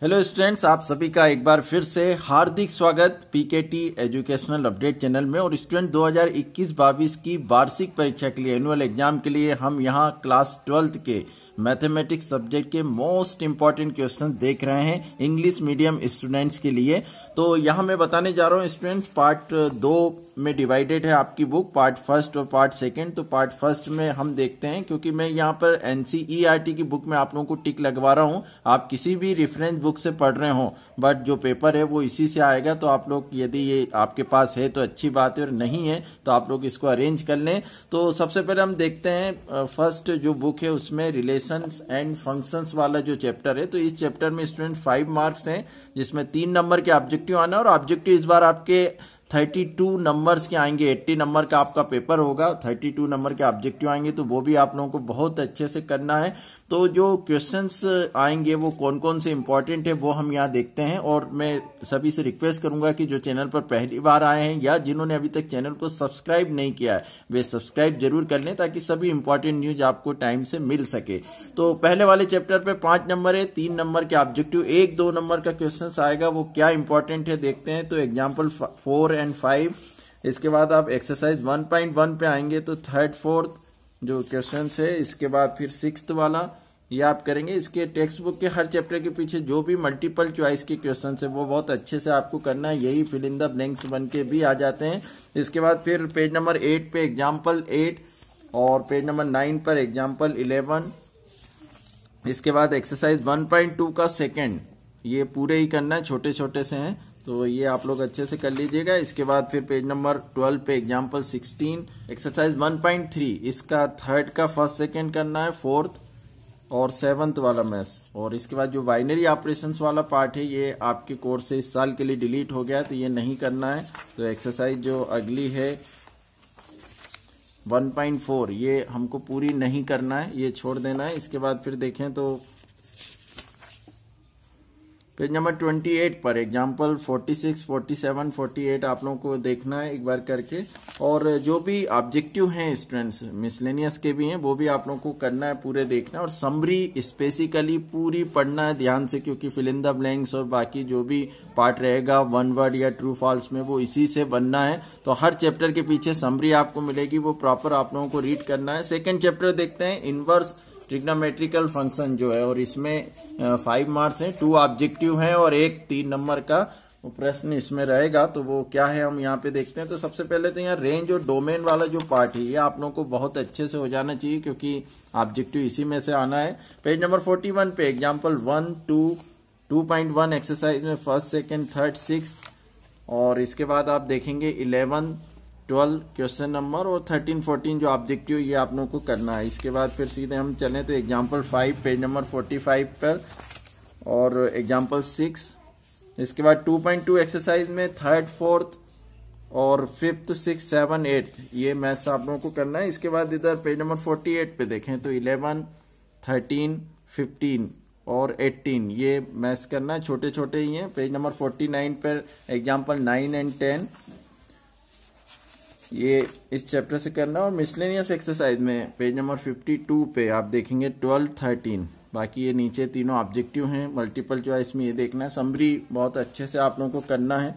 Hello students, आप सभी का एक बार फिर से हार्दिक स्वागत पीकेटी एजुकेशनल अपडेट चैनल में। और स्टूडेंट 2021-22 की वार्षिक परीक्षा के लिए, एनुअल एग्जाम के लिए हम यहां क्लास 12th के मैथमेटिक्स सब्जेक्ट के मोस्ट इंपॉर्टेंट क्वेश्चन देख रहे हैं इंग्लिश मीडियम स्टूडेंट्स के लिए। तो यहां मैं बताने जा रहा हूं स्टूडेंट्स, पार्ट 2 में डिवाइडेड है आपकी बुक, पार्ट फर्स्ट और पार्ट सेकंड। तो पार्ट फर्स्ट में हम देखते हैं, क्योंकि मैं यहां पर एनसीईआरटी की बुक में आप लोगों को टिक लगवा रहा हूं। आप किसी भी रेफरेंस बुक से पढ़ रहे हो, बट जो पेपर है वो इसी से आएगा। तो आप लोग, यदि ये आपके पास है तो अच्छी बात है, और नहीं है तो आप लोग इसको अरेंज कर लें। तो सबसे पहले हम देखते हैं फर्स्ट जो बुक है उसमें रिलेशंस एंड फंक्शंस वाला जो चैप्टर है। तो इस चैप्टर में स्टूडेंट 5 मार्क्स हैं, जिसमें 3 नंबर के ऑब्जेक्टिव आना, और ऑब्जेक्टिव इस बार आपके 32 नंबर्स के आएंगे। 80 नंबर का आपका पेपर होगा, 32 नंबर के ऑब्जेक्टिव आएंगे। तो वो भी आप लोगों को बहुत अच्छे से करना है। तो जो क्वेश्चंस आएंगे वो कौन कौन से इंपॉर्टेंट है वो हम यहाँ देखते हैं। और मैं सभी से रिक्वेस्ट करूंगा कि जो चैनल पर पहली बार आए हैं या जिन्होंने अभी तक चैनल को सब्सक्राइब नहीं किया है, वे सब्सक्राइब जरूर कर लें, ताकि सभी इंपॉर्टेंट न्यूज आपको टाइम से मिल सके। तो पहले वाले चैप्टर पे 5 नंबर है, 3 नंबर के ऑब्जेक्टिव, 1-2 नंबर का क्वेश्चन आएगा। वो क्या इंपॉर्टेंट है देखते हैं। तो एग्जाम्पल 4 और 5। इसके बाद आप एक्सरसाइज 1.1 पे आएंगे, तो 3rd 4th जो क्वेश्चन है। इसके बाद फिर 6th वाला ये आप करेंगे। इसके टेक्स्ट बुक के हर चैप्टर के पीछे जो भी मल्टीपल चॉइस के क्वेश्चन है वो बहुत अच्छे से आपको करना है। यही फिल इन द ब्लैंक्स बन के भी आ जाते हैं। इसके बाद फिर पेज नंबर 8 पे एग्जाम्पल 8, और पेज नंबर 9 पर एग्जाम्पल 11। इसके बाद एक्सरसाइज 1.2 का सेकेंड, ये पूरे ही करना है, छोटे छोटे से हैं, तो ये आप लोग अच्छे से कर लीजिएगा। इसके बाद फिर पेज नंबर 12 पे एग्जाम्पल 16, एक्सरसाइज 1.3, इसका 3rd का फर्स्ट सेकेंड करना है, 4th और 7th वाला मैथ्स। और इसके बाद जो बाइनरी ऑपरेशंस वाला पार्ट है ये आपके कोर्स से इस साल के लिए डिलीट हो गया, तो ये नहीं करना है। तो एक्सरसाइज जो अगली है 1.4, ये हमको पूरी नहीं करना है, ये छोड़ देना है। इसके बाद फिर देखें तो पेज नंबर 28 पर एग्जाम्पल 46, 47, 48 आप लोगों को देखना है एक बार करके। और जो भी ऑब्जेक्टिव हैं स्टूडेंट्स, मिसलेनियस के भी हैं, वो भी आप लोगों को करना है, पूरे देखना है। और समरी स्पेसिकली पूरी पढ़ना है ध्यान से, क्योंकि फिल इन द ब्लैंक्स और बाकी जो भी पार्ट रहेगा 1 वर्ड या ट्रू फॉल्स में, वो इसी से बनना है। तो हर चैप्टर के पीछे समरी आपको मिलेगी, वो प्रॉपर आप लोगों को रीड करना है। सेकेंड चैप्टर देखते हैं, इनवर्स ट्रिग्नोमेट्रिकल फंक्शन जो है, और इसमें 5 मार्क्स हैं, 2 ऑब्जेक्टिव हैं और एक 3 नंबर का प्रश्न इसमें रहेगा। तो वो क्या है हम यहाँ पे देखते हैं। तो सबसे पहले तो यहाँ रेंज और डोमेन वाला जो पार्ट है ये आप लोगों को बहुत अच्छे से हो जाना चाहिए, क्योंकि ऑब्जेक्टिव इसी में से आना है। पेज नंबर 41 पे एग्जाम्पल 1, 2, 2.1 एक्सरसाइज में 1st, 2nd, 3rd, 6th। और इसके बाद आप देखेंगे 11, 12 क्वेश्चन नंबर, और 13, 14 जो ऑब्जेक्टिव ये आप लोगों को करना है। इसके बाद फिर सीधे हम चलें तो एग्जाम्पल 5 पेज नंबर 45 पर, और एग्जाम्पल 6। इसके बाद 2.2 एक्सरसाइज में 3rd, 4th और 5th, 6th, 7th, 8th ये मैथ्स आप लोगों को करना है। इसके बाद इधर पेज नंबर 48 पे देखें तो 11, 13, 15 और 18 ये मैथ्स करना है, छोटे छोटे ही हैं। पेज नंबर 49 पर एग्जाम्पल 9 एंड 10 ये इस चैप्टर से करना। और मिसलेनियस एक्सरसाइज में पेज नंबर 52 पे आप देखेंगे 12, 13, बाकी ये नीचे तीनों ऑब्जेक्टिव हैं। मल्टीपल चॉइस में ये देखना है, समरी बहुत अच्छे से आप लोगों को करना है।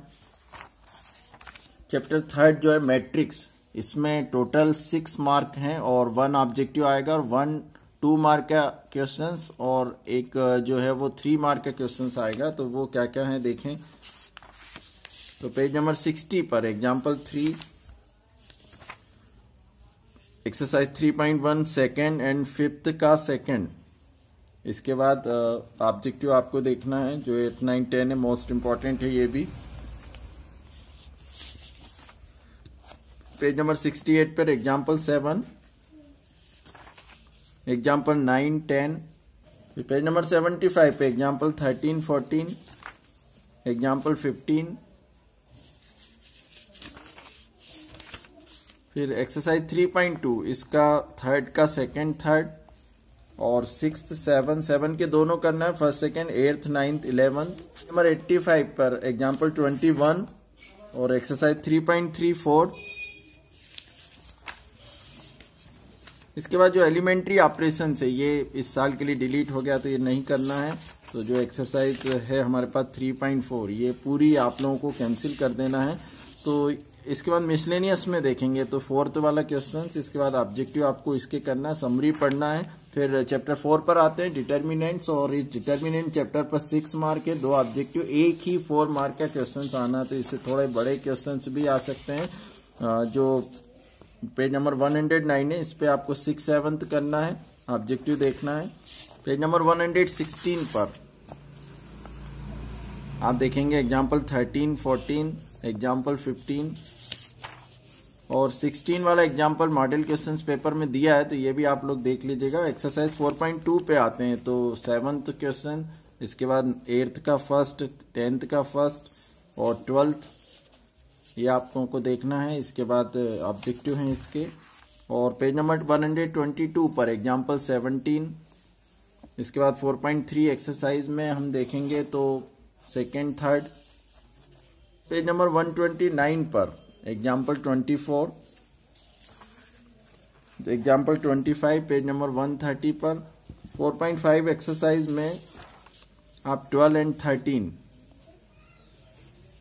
चैप्टर 3rd जो है मैट्रिक्स, इसमें टोटल 6 मार्क हैं और 1 ऑब्जेक्टिव आएगा, और 1-2 मार्क का क्वेश्चंस, और एक जो है वो 3 मार्क का क्वेश्चंस आएगा। तो वो क्या क्या है देखें। तो पेज नंबर 60 पर example 3, exercise 3.1 second and 5th का सेकेंड। इसके बाद ऑब्जेक्टिव आपको देखना है, जो 8, 9, 10 है, मोस्ट इंपॉर्टेंट है ये भी। पेज नंबर 68 पर एग्जाम्पल 7, एग्जाम्पल 9, 10। पेज नंबर 75 पे एग्जाम्पल 13, 14, एग्जाम्पल 15। फिर एक्सरसाइज 3.2, इसका 3rd का सेकेंड, 3rd और 6th, 7 के दोनों करना है, 1st, 2nd, 8th, 9th, 11th। Number 85 पर एग्जाम्पल 21 और एक्सरसाइज 3.3, 4। इसके बाद जो एलिमेंट्री ऑपरेशन है ये इस साल के लिए डिलीट हो गया, तो ये नहीं करना है। तो जो एक्सरसाइज है हमारे पास 3.4 ये पूरी आप लोगों को कैंसिल कर देना है। तो इसके बाद मिसलेनियस में देखेंगे तो 4th वाला क्वेश्चन, इसके बाद ऑब्जेक्टिव आपको इसके करना है, समरी पढ़ना है। फिर चैप्टर 4 पर आते हैं डिटर्मिनेंट्स, और इस डिटर्मिनेंट चैप्टर पर 6 मार्क है, 2 ऑब्जेक्टिव, एक ही 4 मार्क का क्वेश्चन आना, तो इससे थोड़े बड़े क्वेश्चन भी आ सकते हैं। जो पेज नंबर 109 है इस पे आपको 6/7 करना है, ऑब्जेक्टिव देखना है। पेज नंबर 116 पर आप देखेंगे एग्जाम्पल 13, 14, एग्जाम्पल 15 और 16 वाला एग्जाम्पल मॉडल क्वेश्चंस पेपर में दिया है, तो ये भी आप लोग देख लीजिएगा। एक्सरसाइज 4.2 पे आते हैं, तो 7th क्वेश्चन, इसके बाद 8th का फर्स्ट, 10th का फर्स्ट और 12th ये आप लोगों को देखना है। इसके बाद ऑब्जेक्टिव हैं इसके। और पेज नंबर 122 पर एग्जाम्पल 17, इसके बाद 4.3 एक्सरसाइज में हम देखेंगे तो 2nd, 3rd। पेज नंबर 129 पर एग्जाम्पल 24, एग्जाम्पल 25 पेज नंबर 130 पर। 4.5 एक्सरसाइज में आप 12 एंड 13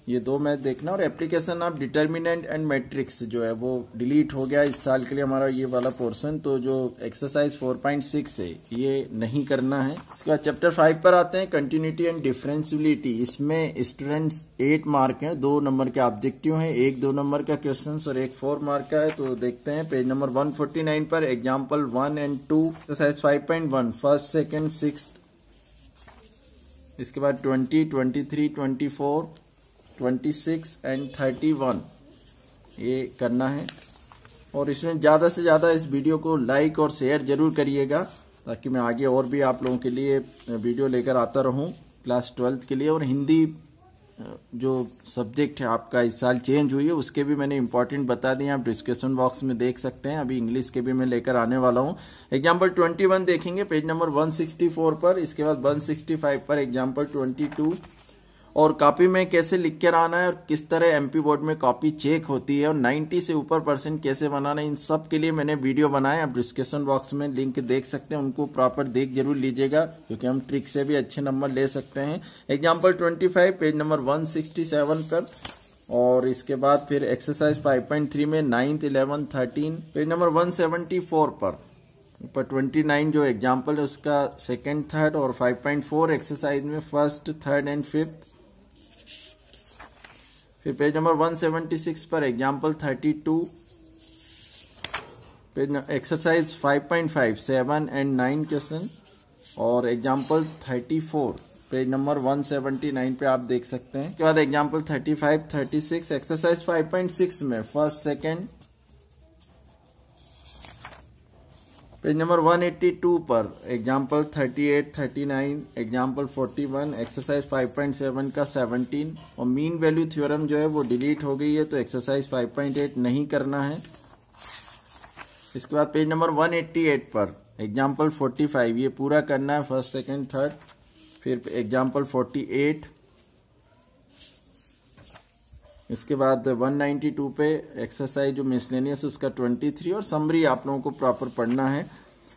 ये 2 मैच देखना। और application of determinant and matrix जो है वो डिलीट हो गया इस साल के लिए हमारा ये वाला पोर्शन, तो जो एक्सरसाइज 4.6 है ये नहीं करना है। इसके बाद चैप्टर 5 पर आते हैं, कंटिन्यूटी एंड डिफरेंशियबिलिटी। इसमें स्टूडेंट्स 8 मार्क हैं, 2 नंबर के ऑब्जेक्टिव हैं, 1 2 नंबर का क्वेश्चन और 1 4 मार्क का है। तो देखते हैं पेज नंबर 149 पर example 1 and 2, exercise 5.1 first, second, 6th। इसके बाद 20, 23, 24, 26 एंड 31 ये करना है। और इसमें ज्यादा से ज्यादा इस वीडियो को लाइक और शेयर जरूर करिएगा, ताकि मैं आगे और भी आप लोगों के लिए वीडियो लेकर आता रहूं क्लास 12th के लिए। और हिंदी जो सब्जेक्ट है आपका इस साल चेंज हुई है, उसके भी मैंने इंपॉर्टेंट बता दिए, आप डिस्कशन बॉक्स में देख सकते हैं। अभी इंग्लिश के भी मैं लेकर आने वाला हूं। एग्जाम्पल 21 देखेंगे पेज नंबर 164 पर, इसके बाद 165 पर एग्जाम्पल 22। और कॉपी में कैसे लिख कर आना है और किस तरह एमपी बोर्ड में कॉपी चेक होती है और 90 से ऊपर % कैसे बनाना है, इन सब के लिए मैंने वीडियो बनाए। आप डिस्क्रिप्शन बॉक्स में लिंक देख सकते हैं, उनको प्रॉपर देख जरूर लीजिएगा, क्योंकि हम ट्रिक से भी अच्छे नंबर ले सकते हैं। एग्जाम्पल 25 पेज नंबर 167 पर। और इसके बाद फिर एक्सरसाइज 5.3 में 9th, 11th, 13 पेज नंबर 174 पर 29 जो एग्जाम्पल है उसका 2nd, 3rd और 5.4 एक्सरसाइज में 1st, 3rd एंड 5th। फिर पेज नंबर 176 पर example 32, page exercise 5.5 7 and 9 question. और एग्जाम्पल 34 पेज नंबर 179 पे आप देख सकते हैं। उसके बाद एग्जाम्पल 35, 36 एक्सरसाइज 5.6 में फर्स्ट, सेकेंड। पेज नंबर 182 पर एग्जाम्पल 38, 39, एग्जाम्पल 41, एक्सरसाइज 5.7 का 17। और मीन वैल्यू थ्योरम जो है वो डिलीट हो गई है, तो एक्सरसाइज 5.8 नहीं करना है। इसके बाद पेज नंबर 188 पर एग्जाम्पल 45 ये पूरा करना है, फर्स्ट, सेकेंड, थर्ड। फिर एग्जाम्पल 48, इसके बाद 192 पे एक्सरसाइज जो मिसलेनियस उसका 23 और समरी आप लोगों को प्रॉपर पढ़ना है।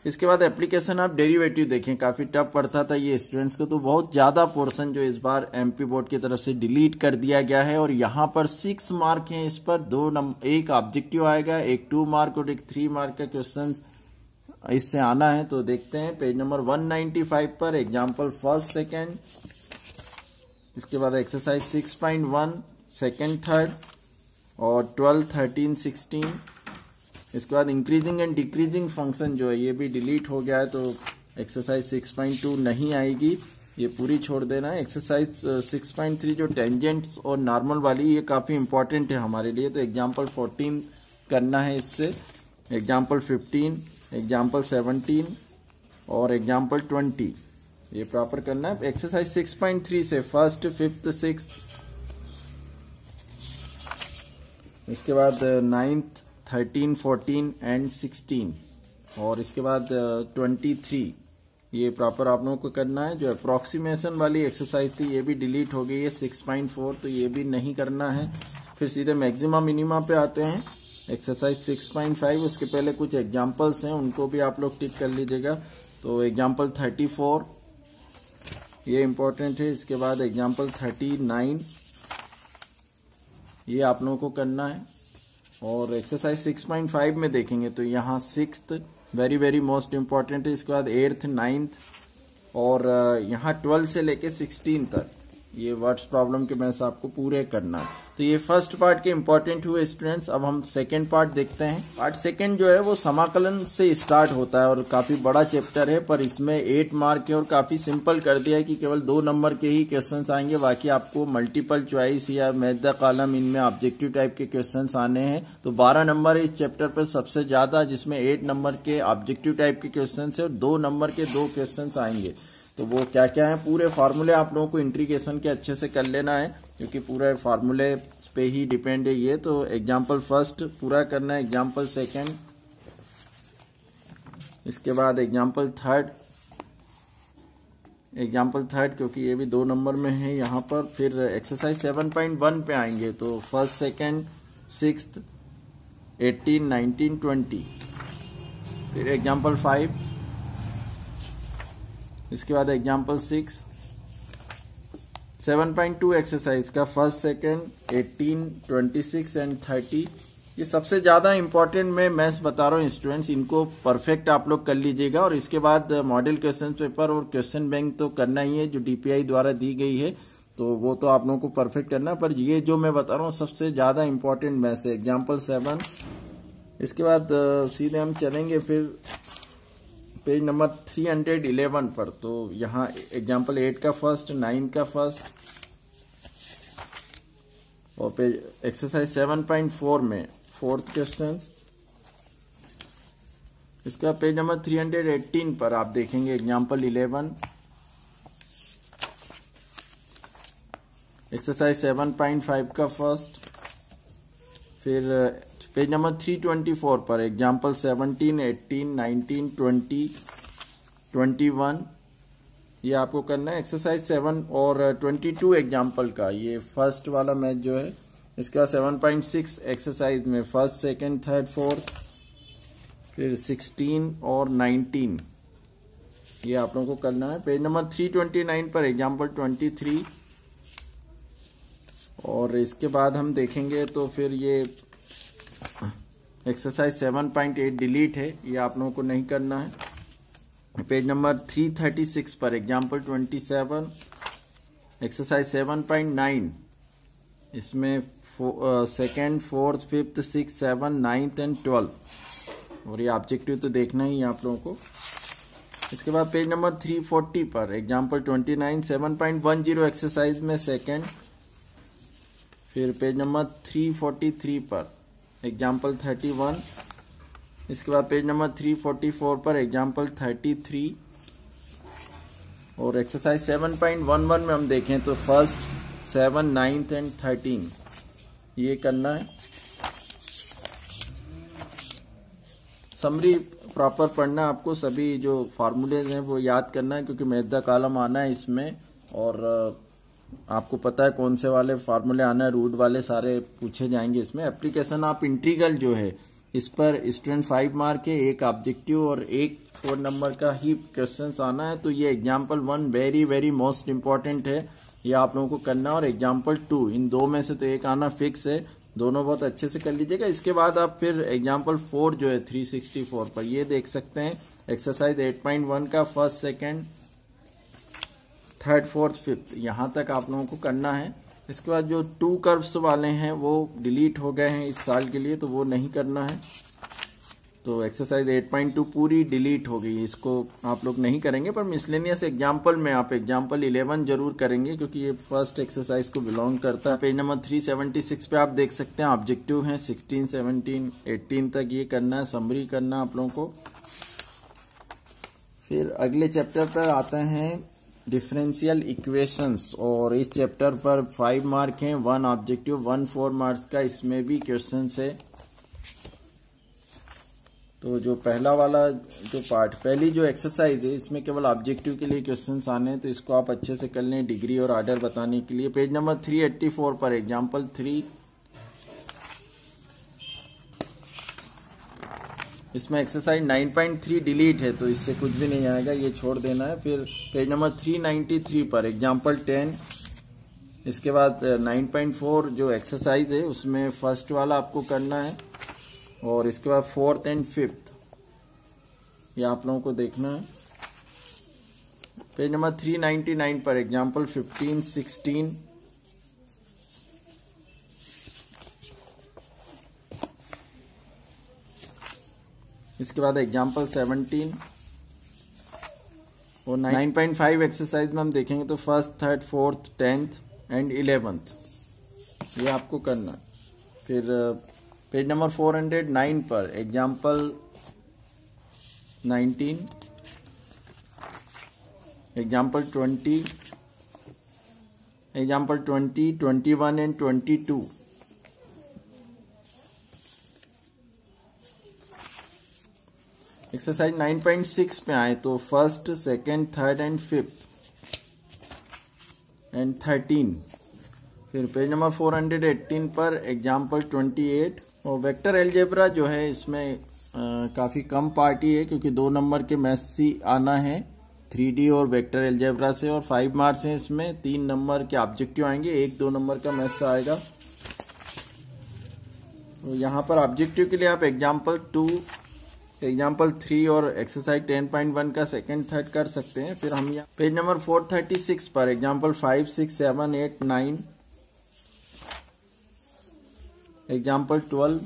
इसके बाद एप्लीकेशन ऑफ डेरिवेटिव देखें, काफी टफ पड़ता था ये स्टूडेंट्स को, तो बहुत ज्यादा पोर्शन जो इस बार एमपी बोर्ड की तरफ से डिलीट कर दिया गया है। और यहाँ पर 6 मार्क हैं, इस पर एक ऑब्जेक्टिव आएगा, एक 2 मार्क और एक 3 मार्क का क्वेश्चन इससे आना है। तो देखते हैं पेज नंबर 195 पर एग्जाम्पल फर्स्ट, सेकेंड। इसके बाद एक्सरसाइज 6.1 सेकेंड, थर्ड और 12, 13, 16। इसके बाद इंक्रीजिंग एंड डिक्रीजिंग फंक्शन जो है ये भी डिलीट हो गया है, तो एक्सरसाइज 6.2 नहीं आएगी, ये पूरी छोड़ देना है। एक्सरसाइज 6.3 जो टेंजेंट्स और नॉर्मल वाली ये काफी इंपॉर्टेंट है हमारे लिए, तो एग्जाम्पल 14 करना है इससे, एग्जाम्पल 15, एग्जाम्पल 17 और एग्जाम्पल 20 ये प्रॉपर करना है। एक्सरसाइज 6.3 से फर्स्ट, फिफ्थ, सिक्स्थ। इसके बाद 9th, 13, 14 एंड 16 और इसके बाद 23 ये प्रॉपर आप लोगों को करना है। जो अप्रोक्सीमेशन वाली एक्सरसाइज थी ये भी डिलीट हो गई है 6.4, तो ये भी नहीं करना है। फिर सीधे मैक्सिमा मिनिमा पे आते हैं। एक्सरसाइज 6.5, उसके पहले कुछ एग्जाम्पल्स हैं, उनको भी आप लोग टिक कर लीजिएगा। तो एग्जाम्पल 34 ये इंपॉर्टेंट है। इसके बाद एग्जाम्पल 39 ये आप लोगों को करना है। और एक्सरसाइज 6.5 में देखेंगे तो यहाँ 6th very very most important है। इसके बाद 8th 9th और यहाँ 12 से लेके 16 तक ये वर्ड्स प्रॉब्लम के मैथ्स आपको पूरे करना है। तो ये फर्स्ट पार्ट के इंपॉर्टेंट हुए स्टूडेंट्स। अब हम सेकंड पार्ट देखते हैं। पार्ट सेकंड जो है वो समाकलन से स्टार्ट होता है और काफी बड़ा चैप्टर है, पर इसमें 8 मार्क है और काफी सिंपल कर दिया है कि केवल 2 नंबर के ही क्वेश्चंस आएंगे, बाकी आपको मल्टीपल चॉइस या मैथ द कॉलम इनमें ऑब्जेक्टिव टाइप के क्वेश्चंस आने हैं। तो 12 नंबर है इस चैप्टर पर सबसे ज्यादा, जिसमें 8 नंबर के ऑब्जेक्टिव टाइप के क्वेश्चन है और 2 नंबर के 2 क्वेश्चन आएंगे। तो वो क्या क्या है, पूरे फार्मूले आप लोगों को इंट्रीग्रेशन के अच्छे से कर लेना है, क्योंकि पूरे फार्मूले पे ही डिपेंड है ये। तो एग्जाम्पल फर्स्ट पूरा करना है, एग्जाम्पल सेकंड, इसके बाद एग्जाम्पल थर्ड क्योंकि ये भी 2 नंबर में है यहाँ पर। फिर एक्सरसाइज 7.1 पे आएंगे तो फर्स्ट सेकंड 6th 18 19 20। फिर एग्जाम्पल 5, इसके बाद एग्जाम्पल 6 7.2 एक्सरसाइज का फर्स्ट सेकंड 18 26 एंड 30। ये सबसे ज्यादा इंपॉर्टेंट मैं मैथ्स बता रहा हूँ स्टूडेंट्स, इनको परफेक्ट आप लोग कर लीजिएगा। और इसके बाद मॉडल क्वेश्चन पेपर और क्वेश्चन बैंक तो करना ही है, जो डीपीआई द्वारा दी गई है, तो वो तो आप लोगों को परफेक्ट करना। पर ये जो मैं बता रहा हूँ सबसे ज्यादा इंपॉर्टेंट मैथ्स है, एग्जाम्पल 7। इसके बाद सीधे हम चलेंगे फिर पेज नंबर 311 पर। तो यहाँ एग्जाम्पल 8 का फर्स्ट, 9 का फर्स्ट और पेज एक्सरसाइज 7.4 में 4th क्वेश्चन। इसका पेज नंबर 318 पर आप देखेंगे एग्जाम्पल 11, एक्सरसाइज 7.5 का फर्स्ट। फिर पेज नंबर 324 पर एग्जाम्पल 17 18 19 20 21 ये आपको करना है। एक्सरसाइज 7 और 22 एग्जाम्पल का ये फर्स्ट वाला मैथ जो है। इसका 7.6 एक्सरसाइज में फर्स्ट सेकंड थर्ड फोर्थ, फिर 16 और 19 ये आप लोगों को करना है। पेज नंबर 329 पर एग्जाम्पल 23 और इसके बाद हम देखेंगे तो फिर ये एक्सरसाइज 7.8 डिलीट है, ये आप लोगों को नहीं करना है। पेज नंबर 336 पर एग्जाम्पल 27 एक्सरसाइज 7.9 इसमें सेकेंड फोर्थ फिफ्थ 6 7 9 एंड 12 और ये ऑब्जेक्टिव तो देखना ही है आप लोगों को। इसके बाद पेज नंबर 340 पर एग्जाम्पल 29 7.10 एक्सरसाइज में सेकेंड। फिर पेज नंबर 343 पर एग्जाम्पल 31। इसके बाद पेज नंबर 344 पर एग्जाम्पल 33 और एक्सरसाइज 7.11 में हम देखें तो फर्स्ट 7 9 एंड 13 ये करना है। समरी प्रॉपर पढ़ना, आपको सभी जो फार्मूलेज हैं वो याद करना है, क्योंकि मैथ द कॉलम आना है इसमें और आपको पता है कौन से वाले फार्मूले आना है, रूट वाले सारे पूछे जाएंगे इसमें। एप्लीकेशन आप इंटीग्रल जो है इस पर स्टूडेंट 5 मार्क है, एक ऑब्जेक्टिव और एक 4 नंबर का ही क्वेश्चन आना है। तो ये example 1 very very most important है, ये आप लोगों को करना। और एग्जाम्पल 2 इन 2 में से तो एक आना फिक्स है, दोनों बहुत अच्छे से कर लीजिएगा। इसके बाद आप फिर एग्जाम्पल 4 जो है 364 पर ये देख सकते हैं एक्सरसाइज 8.1 का first second third fourth fifth यहां तक आप लोगों को करना है। इसके बाद जो 2 कर्व्स वाले हैं वो डिलीट हो गए हैं इस साल के लिए, तो वो नहीं करना है। तो एक्सरसाइज 8.2 पूरी डिलीट हो गई, इसको आप लोग नहीं करेंगे। पर मिसलेनियस एग्जाम्पल में आप एग्जाम्पल 11 जरूर करेंगे, क्योंकि ये फर्स्ट एक्सरसाइज को बिलोंग करता है। पेज नंबर 376 पे आप देख सकते हैं ऑब्जेक्टिव है 16 17 18 तक ये करना है, समरी करना है आप लोगों को। फिर अगले चैप्टर पर आते हैं डिफरेंशियल इक्वेशंस और इस चैप्टर पर 5 मार्क हैं, 1 ऑब्जेक्टिव 1 4 मार्क्स का इसमें भी क्वेश्चन है। तो जो पहला वाला जो पार्ट पहली जो एक्सरसाइज है इसमें केवल ऑब्जेक्टिव के लिए क्वेश्चंस आने हैं, तो इसको आप अच्छे से कर लें डिग्री और ऑर्डर बताने के लिए। पेज नंबर 384 पर एग्जाम्पल 3 इसमें एक्सरसाइज 9.3 डिलीट है तो इससे कुछ भी नहीं आएगा, ये छोड़ देना है। फिर पेज नंबर 393 पर एग्जाम्पल 10, इसके बाद 9.4 जो एक्सरसाइज है उसमें फर्स्ट वाला आपको करना है और इसके बाद फोर्थ एंड फिफ्थ ये आप लोगों को देखना है। पेज नंबर 399 पर एग्जाम्पल 15, 16, इसके बाद एग्जाम्पल 17 और 9.5 एक्सरसाइज में हम देखेंगे तो first, third, fourth, 10th and 11th ये आपको करना है। फिर पेज नंबर 409 पर example 19, example 20, example 20, 21 and 22। Exercise 9.6 पे आए तो first, second, third and fifth and 13। फिर पेज नंबर 418 पर एग्जाम्पल 28 और वेक्टर एलजेब्रा जो है इसमें काफी कम पार्टी है क्योंकि 2 नंबर के मैथ्स ही आना है 3D और वेक्टर एलजेब्रा से, और 5 मार्क्स हैं इसमें। 3 नंबर के ऑब्जेक्टिव आएंगे, 1-2 नंबर का मैथ्स आएगा। तो यहाँ पर ऑब्जेक्टिव के लिए आप एग्जाम्पल 2, एग्जाम्पल 3 और एक्सरसाइज 10.1 का सेकंड, थर्ड कर सकते हैं। फिर हम यहाँ पेज नंबर 436 पर एग्जाम्पल 5, 6, 7, 8, 9, एग्जाम्पल 12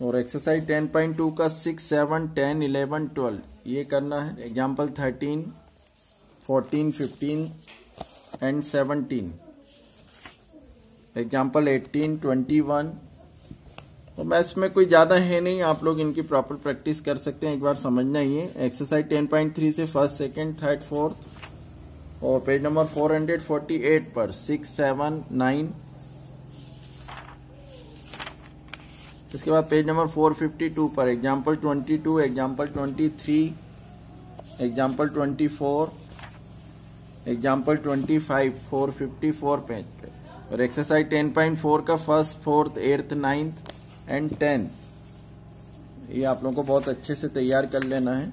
और एक्सरसाइज 10.2 का 6, 7, 10, 11, 12 ये करना है। Example 13, 14, 15 and 17, example 18, 21। तो मैथ्स में कोई ज्यादा है नहीं, आप लोग इनकी प्रॉपर प्रैक्टिस कर सकते हैं, एक बार समझना ही है। एक्सरसाइज 10.3 से फर्स्ट, सेकंड, थर्ड, फोर्थ और पेज नंबर 448 पर 6, 7, 9, इसके बाद पेज नंबर 452 पर example 22, example 23, example 24, example 25, 454 page पे, और एक्सरसाइज 10.4 का first, fourth, 8th, 9th and 10 ये आप लोगों को बहुत अच्छे से तैयार कर लेना है।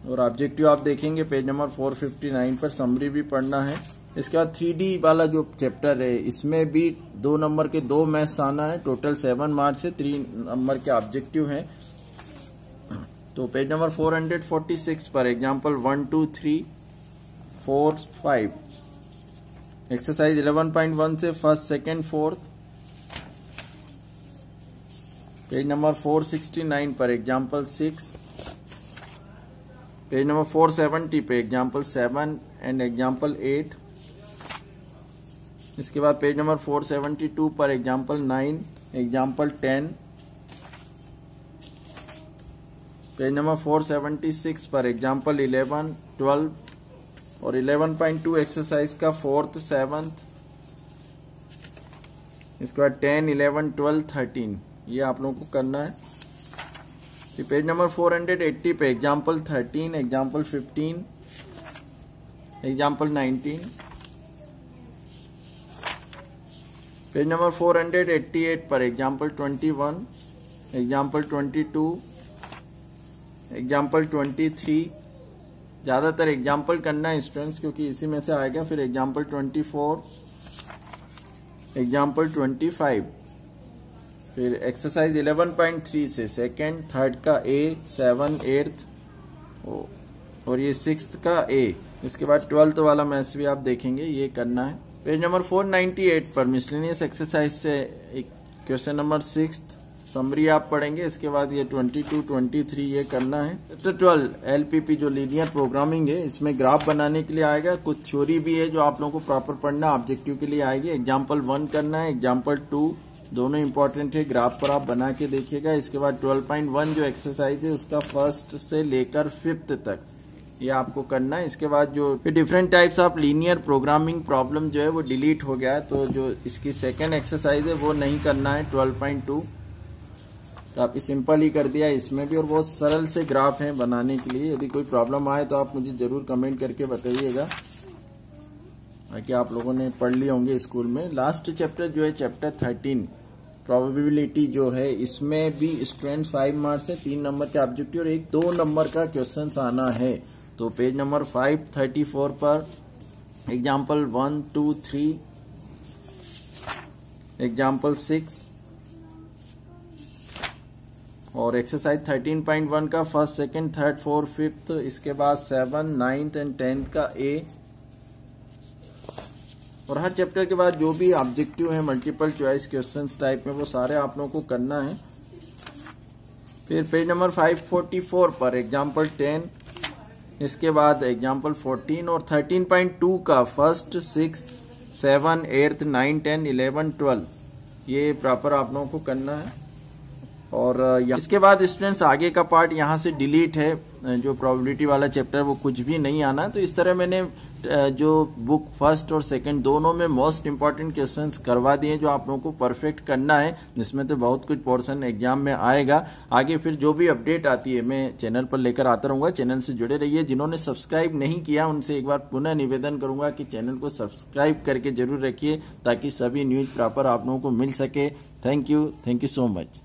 और ऑब्जेक्टिव आप देखेंगे पेज नंबर 459 पर, समरी भी पढ़ना है। इसके बाद 3D वाला जो चैप्टर है इसमें भी 2 नंबर के 2 मैथ्स आना है, टोटल 7 मार्क्स से 3 नंबर के ऑब्जेक्टिव हैं। तो पेज नंबर 446 पर एग्जाम्पल 1, 2, 3, 4, 5, एक्सरसाइज 11.1 से first, second, fourth, page number 469 पर एग्जाम्पल 6, पेज नंबर 470 पे एग्जाम्पल 7 एंड एग्जाम्पल 8, इसके बाद पेज नंबर 472 पर एग्जाम्पल 9, एग्जाम्पल 10, पेज नंबर 476 पर एग्जाम्पल 11, 12 और 11.2 एक्सरसाइज का फोर्थ, 7th, इसके बाद 10, 11, 12, 13 ये आप लोगों को करना है। फिर पेज नंबर 480 पे example 13, example 15, example 19, page number 488 पर एग्जाम्पल 21, एग्जाम्पल 22, एग्जाम्पल 23, ज्यादातर एग्जाम्पल करना है स्टूडेंट्स क्योंकि इसी में से आएगा। फिर एग्जाम्पल 24, एग्जाम्पल 25, फिर एक्सरसाइज 11.3 से सेकेंड, थर्ड का A, 7, 8th और ये 6th का A, इसके बाद 12th वाला मैथ्स भी आप देखेंगे, ये करना है। पेज नंबर 498 पर मिसलेनियस एक्सरसाइज से एक क्वेश्चन नंबर 6th समरी आप पढ़ेंगे। इसके बाद ये 22, 23 ये करना है। चैप्टर 12 LPP जो लीनियर प्रोग्रामिंग है इसमें ग्राफ बनाने के लिए आएगा, कुछ थ्योरी भी है जो आप लोगों को प्रॉपर पढ़ना, ऑब्जेक्टिव के लिए आएगी। एग्जाम्पल 1 करना है, एग्जाम्पल 2 दोनों इंपॉर्टेंट है, ग्राफ पर आप बना के देखिएगा। इसके बाद 12.1 जो एक्सरसाइज है उसका फर्स्ट से लेकर 5th तक ये आपको करना है। इसके बाद जो different types of linear programming problem जो है वो डिलीट हो गया है, तो जो इसकी सेकेंड एक्सरसाइज है वो नहीं करना है 12.2, तो आप सिंपल ही कर दिया इसमें भी, और बहुत सरल से ग्राफ हैं बनाने के लिए। यदि कोई प्रॉब्लम आए तो आप मुझे जरूर कमेंट करके बताइएगा, ताकि आप लोगों ने पढ़ लिए होंगे स्कूल में। लास्ट चैप्टर जो है चैप्टर 13 प्रोबेबिलिटी जो है इसमें भी स्टूडेंट 5 मार्क्स से 3 नंबर का ऑब्जेक्टिव और एक 2 नंबर का क्वेश्चन आना है। तो पेज नंबर 534 पर एग्जाम्पल 1, 2, 3, एग्जाम्पल 6 और एक्सरसाइज 13.1 का first, second, third, fourth, fifth, इसके बाद 7, 9th एंड 10th का ए। और हर चैप्टर के बाद जो भी ऑब्जेक्टिव है मल्टीपल चॉइस क्वेश्चंस टाइप में वो सारे आप लोगों को करना है। फिर पेज नंबर 544 पर एग्जाम्पल 10, इसके बाद एग्जाम्पल 14 और 13.2 का फर्स्ट, 6, 7, 8, 9, 10, 11, 12 ये प्रॉपर आप लोगों को करना है। और इसके बाद स्टूडेंट्स आगे का पार्ट यहाँ से डिलीट है, जो प्रोबेबिलिटी वाला चैप्टर वो कुछ भी नहीं आना। तो इस तरह मैंने जो बुक फर्स्ट और सेकंड दोनों में मोस्ट इंपॉर्टेंट क्वेश्चंस करवा दिए जो आप लोगों को परफेक्ट करना है, जिसमें तो बहुत कुछ पोर्शन एग्जाम में आएगा। आगे फिर जो भी अपडेट आती है मैं चैनल पर लेकर आता रहूंगा, चैनल से जुड़े रहिए। जिन्होंने सब्सक्राइब नहीं किया उनसे एक बार पुनः निवेदन करूंगा कि चैनल को सब्सक्राइब करके जरूर रखिए ताकि सभी न्यूज प्रॉपर आप लोगों को मिल सके। Thank you so much.